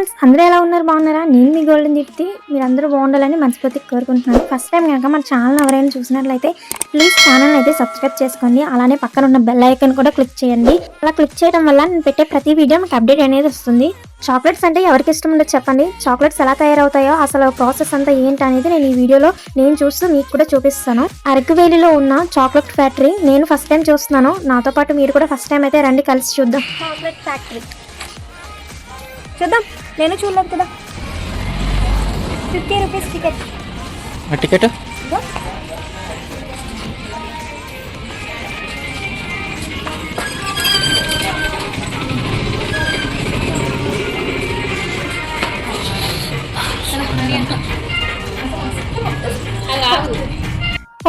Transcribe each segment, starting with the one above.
Friends, అందరూ ఎలా ఉన్నారు? బాగున్నారా? నేను మీ గోల్డెన్ దీప్తి. మీరందరూ బాగుండాలని మనస్ఫూర్తిగా కోరుకుంటున్నాను. ఫస్ట్ టైం కనుక మన ఛానల్ ఎవరైనా చూసినట్లయితే ప్లీజ్ ఛానల్ అయితే సబ్స్క్రైబ్ చేసుకోండి. అలానే పక్కన ఉన్న బెల్ ఐకాన్ కూడా క్లిక్ చేయండి. అలా క్లిక్ చేయడం వల్ల నేను పెట్టే ప్రతి వీడియో మీకు అప్డేట్ అనేది వస్తుంది. చాక్లెట్స్ అంటే ఎవరికి ఇష్టం ఉండదు చెప్పండి. చాక్లెట్స్ ఎలా తయారవుతాయో అసలు ప్రాసెస్ అంతా ఏంటి అనేది నేను ఈ వీడియోలో చూస్తూ మీకు కూడా చూపిస్తాను. అరకువేలిలో ఉన్న చాక్లెట్ ఫ్యాక్టరీ నేను ఫస్ట్ టైం చూస్తున్నాను. నాతో పాటు మీరు కూడా ఫస్ట్ టైం అయితే రండి, కలిసి చూద్దాం. చాక్లెట్ ఫ్యాక్టరీ చూద్దాం. నేను చూడలేదు కదా. 50 రూపీస్ టికెట్. టికెట్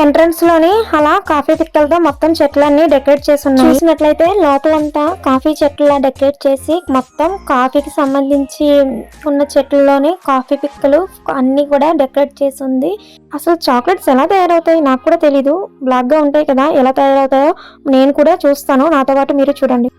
ఎంట్రన్స్ లోని అలా కాఫీ పిక్కలతో మొత్తం చెట్లన్నీ డెకరేట్ చేసి ఉన్నాయి. చూసినట్లయితే లోపలంతా కాఫీ చెట్ల డెకరేట్ చేసి మొత్తం కాఫీకి సంబంధించి ఉన్న చెట్లలోని కాఫీ పిక్కలు అన్ని కూడా డెకరేట్ చేసి ఉంది. అసలు చాక్లెట్స్ ఎలా తయారవుతాయి నాకు కూడా తెలీదు. బ్లాక్ గా ఉంటాయి కదా, ఎలా తయారవుతాయో నేను కూడా చూస్తాను. నాతో పాటు మీరు చూడండి.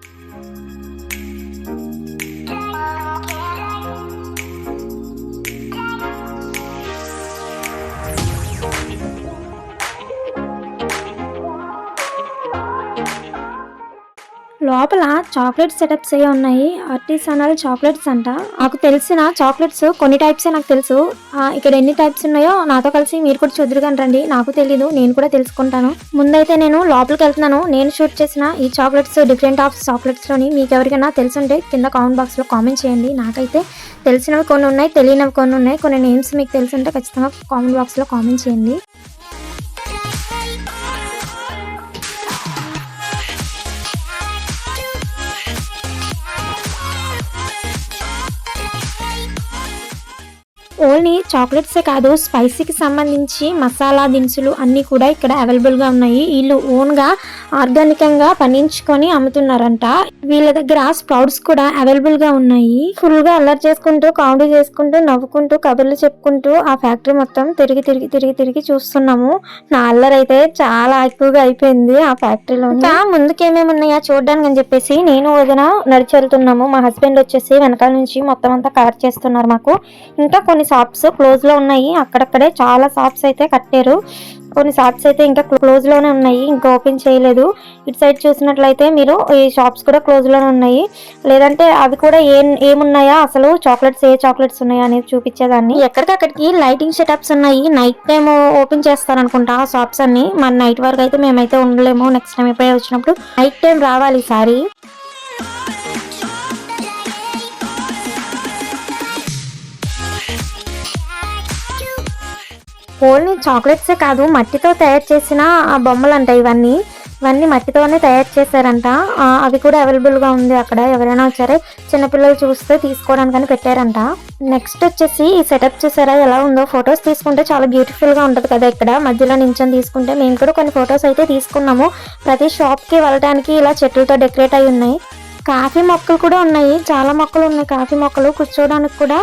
లోపల చాక్లెట్ సెటప్స్ ఏ ఉన్నాయి. ఆర్టిసానల్ చాక్లెట్స్ అంట. నాకు తెలిసిన చాక్లెట్స్ కొన్ని టైప్స్ నాకు తెలుసు. ఇక్కడ ఎన్ని టైప్స్ ఉన్నాయో నాతో కలిసి మీరు కూడా చూద్దరుగాని రండి. నాకు తెలీదు, నేను కూడా తెలుసుకుంటాను. ముందైతే నేను లోపలికి వెళ్తున్నాను. నేను షూట్ చేసిన ఈ చాక్లెట్స్, డిఫరెంట్ ఆఫ్ చాక్లెట్స్ లోని మీకు ఎవరికైనా తెలుసుంటే కింద కామెంట్ బాక్స్ లో కామెంట్ చేయండి. నాకైతే తెలిసినవి కొన్ని ఉన్నాయి, తెలియనివి కొన్ని ఉన్నాయి. కొన్ని నేమ్స్ మీకు తెలుసుంటే ఖచ్చితంగా కామెంట్ బాక్స్ లో కామెంట్ చేయండి. ఓన్లీ చాక్లెట్సే కాదు, స్పైసీకి సంబంధించి మసాలా దినుసులు అన్నీ కూడా ఇక్కడ అవైలబుల్గా ఉన్నాయి. వీళ్ళు ఓన్గా ఆర్గానికంగా పండించుకొని అమ్ముతున్నారంట. వీళ్ళ దగ్గర స్ప్రౌట్స్ కూడా అవైలబుల్గా ఉన్నాయి. ఫుల్గా అల్లరి చేసుకుంటూ, కామెడీ చేసుకుంటూ, నవ్వుకుంటూ, కబుర్లు చెప్పుకుంటూ ఆ ఫ్యాక్టరీ మొత్తం తిరిగి చూస్తున్నాము. నా అల్లరి అయితే చాలా ఎక్కువగా అయిపోయింది ఆ ఫ్యాక్టరీలో. ఇంకా ముందుకు ఏమేమి ఉన్నాయా చూడడానికి అని చెప్పేసి నేను వదిన నడిచి వెళ్తున్నాము. మా హస్బెండ్ వచ్చేసి వెనకాల నుంచి మొత్తం అంతా కవర్ చేస్తున్నారు మాకు. ఇంకా కొన్ని షాప్స్ క్లోజ్ లో ఉన్నాయి. అక్కడక్కడే చాలా షాప్స్ అయితే కట్టారు. కొన్ని షాప్స్ అయితే ఇంకా క్లోజ్ లోనే ఉన్నాయి, ఇంకా ఓపెన్ చేయలేదు. ఇటు సైడ్ చూసినట్లయితే మీరు ఈ షాప్స్ కూడా క్లోజ్ లోనే ఉన్నాయి. లేదంటే అవి కూడా ఏమున్నాయా, అసలు చాక్లెట్స్ ఏ చాక్లెట్స్ ఉన్నాయా అనేది చూపించేదాన్ని. ఎక్కడికక్కడికి లైటింగ్ సెటప్స్ ఉన్నాయి. నైట్ టైం ఓపెన్ చేస్తారనుకుంటా ఆ షాప్స్ అన్ని. మన నైట్ వరకు అయితే మేమైతే ఉండలేము. నెక్స్ట్ టైం ఎప్పుడైనా వచ్చినప్పుడు నైట్ టైం రావాలి ఈసారి. ఓన్లీ చాక్లెట్సే కాదు, మట్టితో తయారు చేసిన బొమ్మలు అంట ఇవన్నీ మట్టితోనే తయారు చేశారంట. అవి కూడా అవైలబుల్గా ఉంది అక్కడ. ఎవరైనా వచ్చారే చిన్నపిల్లలు చూస్తే తీసుకోవడానికని పెట్టారంట. నెక్స్ట్ వచ్చేసి ఈ సెటప్ చూసారా ఎలా ఉందో. ఫొటోస్ తీసుకుంటే చాలా బ్యూటిఫుల్గా ఉంటుంది కదా. ఇక్కడ మధ్యలో నించొని తీసుకుంటే మేము కూడా కొన్ని ఫొటోస్ అయితే తీసుకున్నాము. ప్రతి షాప్కి వెళ్ళడానికి ఇలా చెట్లతో డెకరేట్ అయి ఉన్నాయి. కాఫీ మొక్కలు కూడా ఉన్నాయి, చాలా మొక్కలు ఉన్నాయి. కాఫీ మొక్కలు కూర్చోడానికి కూడా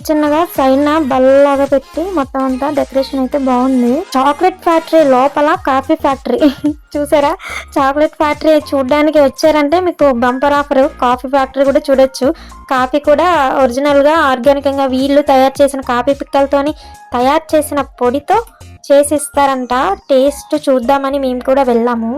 చిన్నగా సైన్ బల్లలాగా పెట్టి మొత్తం అంతా డెకరేషన్ అయితే బాగుంది. చాక్లెట్ ఫ్యాక్టరీ లోపల కాఫీ ఫ్యాక్టరీ చూసారా. చాక్లెట్ ఫ్యాక్టరీ చూడడానికి వచ్చారంటే మీకు బంపర్ ఆఫర్. కాఫీ ఫ్యాక్టరీ కూడా చూడొచ్చు. కాఫీ కూడా ఒరిజినల్ గా ఆర్గానికంగా వీళ్ళు తయారు చేసిన కాఫీ పిక్కలతోని తయారు చేసిన పొడితో చేసి ఇస్తారంట. టేస్ట్ చూద్దామని మేము కూడా వెళ్ళాము.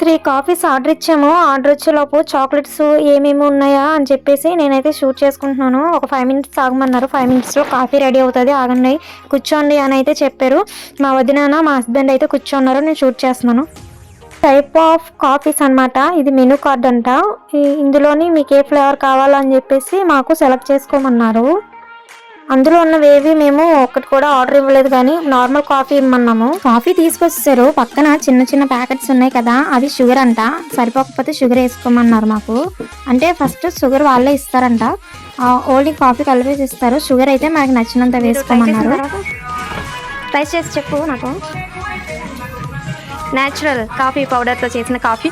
త్రీ కాఫీస్ ఆర్డర్ ఇచ్చాము. ఆర్డర్ వచ్చేలోపు చాక్లెట్స్ ఏమేమి ఉన్నాయా అని చెప్పేసి నేనైతే షూట్ చేసుకుంటున్నాను. ఒక 5 మినిట్స్ ఆగమన్నారు. 5 మినిట్స్లో కాఫీ రెడీ అవుతుంది, ఆగండి కూర్చోండి అని అయితే చెప్పారు. మా వదిన మా హస్బెండ్ అయితే కూర్చోన్నారు. నేను షూట్ చేస్తున్నాను. టైప్ ఆఫ్ కాఫీస్ అనమాట. ఇది మెనూ కార్డ్ అంట. ఇందులోని మీకు ఏ ఫ్లేవర్ కావాలని చెప్పేసి మాకు సెలెక్ట్ చేసుకోమన్నారు. అందులో ఉన్నవేవి మేము ఒక్కటి కూడా ఆర్డర్ ఇవ్వలేదు, కానీ నార్మల్ కాఫీ ఇమ్మన్నాము. కాఫీ తీసుకొచ్చేసారు. పక్కన చిన్న ప్యాకెట్స్ ఉన్నాయి కదా, అవి షుగర్ అంట. సరిపోకపోతే షుగర్ వేసుకోమన్నారు మాకు. అంటే ఫస్ట్ షుగర్ వాళ్ళే ఇస్తారంట. ఓన్లీ కాఫీ కలిపేసి ఇస్తారు. షుగర్ అయితే మనకి నచ్చినంత వేసుకోమన్నారు. ట్రై చేసి చెప్పు నాకు. న్యాచురల్ కాఫీ పౌడర్తో చేసిన కాఫీ.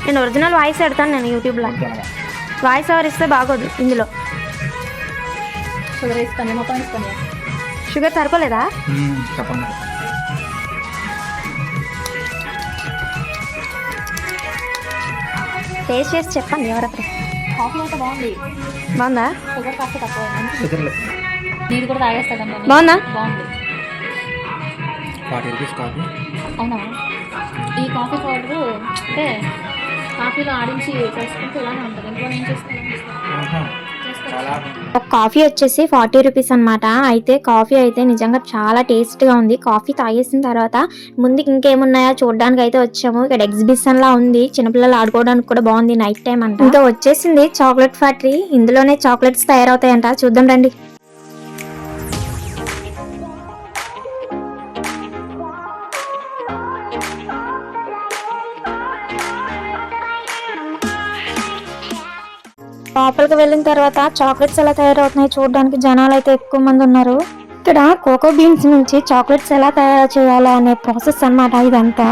నేను ఒరిజినల్ వాయిస్ పెడతాను నేను యూట్యూబ్లో. వాయిస్ ఓవర్ ఇస్తే బాగోదు ఇందులో. షుగర్ వేసుకొని మొత్తం వేసుకొని. షుగర్ సరిపోలేదా? చెప్పండి. టేస్ట్ చేసి చెప్పండి ఎవరైతే. కాఫీ అయితే బాగుంది. బాగుందా? షుగర్ కాస్త తక్కువ. కుదరలేదు. నీది కూడా తాగేస్తాను. బాగుందా? బాగుంది. 40 రూపీస్ కాఫీ. అవునా? ఈ కాఫీ పౌడరు అంటే కాఫీలో ఆడించి చేసుకుంటే ఇలానే ఉంటుంది. ఇంట్లో ఏం చేస్తాను చాలా ఒక కాఫీ వచ్చేసి 40 రూపీస్ అనమాట. అయితే కాఫీ అయితే నిజంగా చాలా టేస్ట్గా ఉంది. కాఫీ తాగేసిన తర్వాత ముందుకు ఇంకేమున్నాయో చూడడానికి అయితే వచ్చాము. ఇక్కడ ఎగ్జిబిషన్ లా ఉంది, చిన్నపిల్లలు ఆడుకోవడానికి కూడా బాగుంది. నైట్ టైం అంట. ఇంకా వచ్చేసింది చాక్లెట్ ఫ్యాక్టరీ. ఇందులోనే చాక్లెట్స్ తయారవుతాయంట. చూద్దాం రండి. లోపలికి వెళ్ళిన తర్వాత చాక్లెట్స్ ఎలా తయారవుతున్నాయి చూడడానికి జనాలు అయితే ఎక్కువ మంది ఉన్నారు. ఇక్కడ కోకో బీన్స్ నుంచి చాక్లెట్స్ ఎలా తయారు చేయాలి అనే ప్రాసెస్ అన్నమాట ఇదంతా.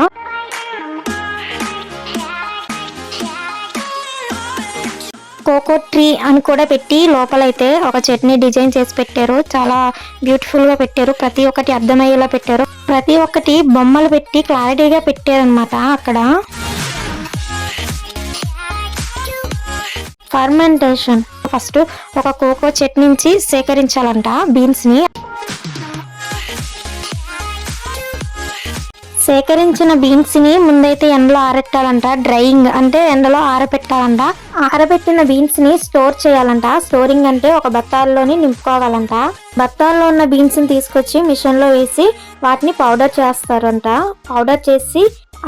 కోకో ట్రీ అని కూడా పెట్టి లోపలైతే ఒక చట్నీ డిజైన్ చేసి పెట్టారు. చాలా బ్యూటిఫుల్ గా పెట్టారు. ప్రతి ఒక్కటి అర్థమయ్యేలా పెట్టారు. ప్రతి ఒక్కటి బొమ్మలు పెట్టి క్లారిటీగా పెట్టారు అనమాట. అక్కడ ఫర్మెంటేషన్ ఫస్ట్ ఒక కోకో చెట్టు నుంచి సేకరించాలంట బీన్స్ ని. సేకరించిన బీన్స్ ని ముందైతే ఎండలో ఆరబెట్టాలంట. డ్రైయింగ్ అంటే ఎండలో ఆరబెట్టాలంట. ఆరబెట్టిన బీన్స్ ని స్టోర్ చేయాలంట. స్టోరింగ్ అంటే ఒక బత్తాల్లోని నింపుకోవాలంట. బత్తాల్లో ఉన్న బీన్స్ ని తీసుకొచ్చి మిషన్ లో వేసి వాటిని పౌడర్ చేస్తారంట. పౌడర్ చేసి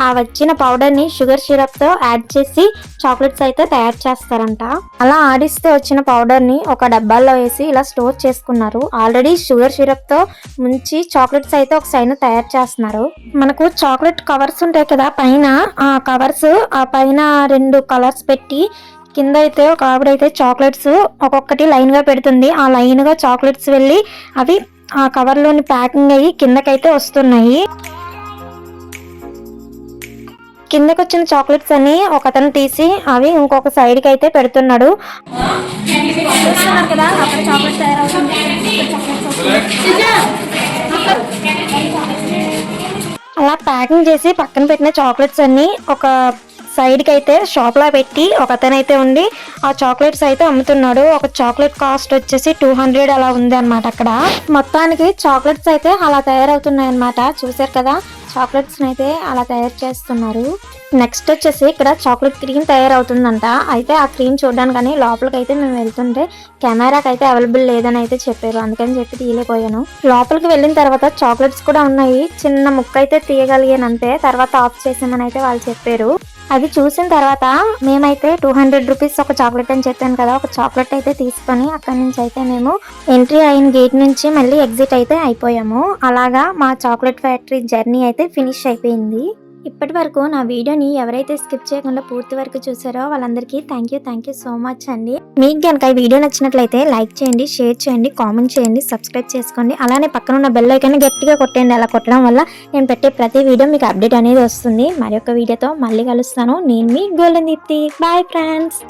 ఆ వచ్చిన పౌడర్ ని షుగర్ సిరప్ తో యాడ్ చేసి చాక్లెట్స్ అయితే తయారు చేస్తారంట. అలా ఆడిస్తే వచ్చిన పౌడర్ ని ఒక డబ్బాల్లో వేసి ఇలా స్టోర్ చేసుకున్నారు. ఆల్రెడీ షుగర్ సిరప్ తో ముంచి చాక్లెట్స్ అయితే ఒక సైడ్ తయారు చేస్తున్నారు. మనకు చాక్లెట్ కవర్స్ ఉంటాయి కదా పైన, ఆ కవర్స్ ఆ పైన 2 కలర్స్ పెట్టి కింద అయితే ఒక ఆవిడైతే చాక్లెట్స్ ఒక్కొక్కటి లైన్ గా పెడుతుంది. ఆ లైన్ గా చాక్లెట్స్ వెళ్ళి అవి ఆ కవర్ లోని ప్యాకింగ్ అయ్యి కిందకైతే వస్తున్నాయి. కిందకి వచ్చిన చాక్లెట్స్ అన్ని ఒకతను తీసి అవి ఇంకొక సైడ్ కి అయితే పెడుతున్నాడు. అలా ప్యాకింగ్ చేసి పక్కన పెట్టిన చాక్లెట్స్ అన్ని ఒక సైడ్ కి అయితే షాప్ లా పెట్టి ఒకతనైతే ఉండి ఆ చాక్లెట్స్ అయితే అమ్ముతున్నాడు. ఒక చాక్లెట్ కాస్ట్ వచ్చేసి 200 అలా ఉంది అనమాట. అక్కడ మొత్తానికి చాక్లెట్స్ అయితే అలా తయారవుతున్నాయి అనమాట. చూసారు కదా, చాక్లెట్స్ అయితే అలా తయారు చేస్తున్నారు. నెక్స్ట్ వచ్చేసి ఇక్కడ చాక్లెట్ క్రీమ్ తయారవుతుందంట. అయితే ఆ క్రీమ్ చూడడానికని లోపలికి అయితే మేము వెళ్తుంటే కెమెరాకి అయితే అవైలబుల్ లేదని అయితే చెప్పారు. అందుకని చెప్పి తీయలేకపోయాను. లోపలికి వెళ్ళిన తర్వాత చాక్లెట్స్ కూడా ఉన్నాయి. చిన్న ముక్క అయితే తీయగలిగాను అంతే. తర్వాత ఆఫ్ చేసామని అయితే వాళ్ళు చెప్పారు. అది చూసిన తర్వాత మేమైతే 200 రూపీస్ ఒక చాక్లెట్ అని చెప్పాను కదా, ఒక చాక్లెట్ అయితే తీసుకొని అక్కడి నుంచి అయితే మేము ఎంట్రీ అయిన గేట్ నుంచి మళ్ళీ ఎగ్జిట్ అయితే అయిపోయాము. అలాగా మా చాక్లెట్ ఫ్యాక్టరీ జర్నీ అయితే ఫినిష్ అయిపోయింది. ఇప్పటి వరకు నా వీడియోని ఎవరైతే స్కిప్ చేయకుండా పూర్తి వరకు చూసారో వాళ్ళందరికీ థ్యాంక్ యూ సో మచ్ అండి. మీకు కనుక ఈ వీడియో నచ్చినట్లయితే లైక్ చేయండి, షేర్ చేయండి, కామెంట్ చేయండి, సబ్స్క్రైబ్ చేసుకోండి. అలానే పక్కన ఉన్న బెల్ ఐకాన్ గట్టిగా కొట్టండి. అలా కొట్టడం వల్ల నేను పెట్టే ప్రతి వీడియో మీకు అప్డేట్ అనేది వస్తుంది. మరి ఒక వీడియోతో మళ్ళీ కలుస్తాను. నేను మీ గోల్డెన్ దీప్తి. Bye friends.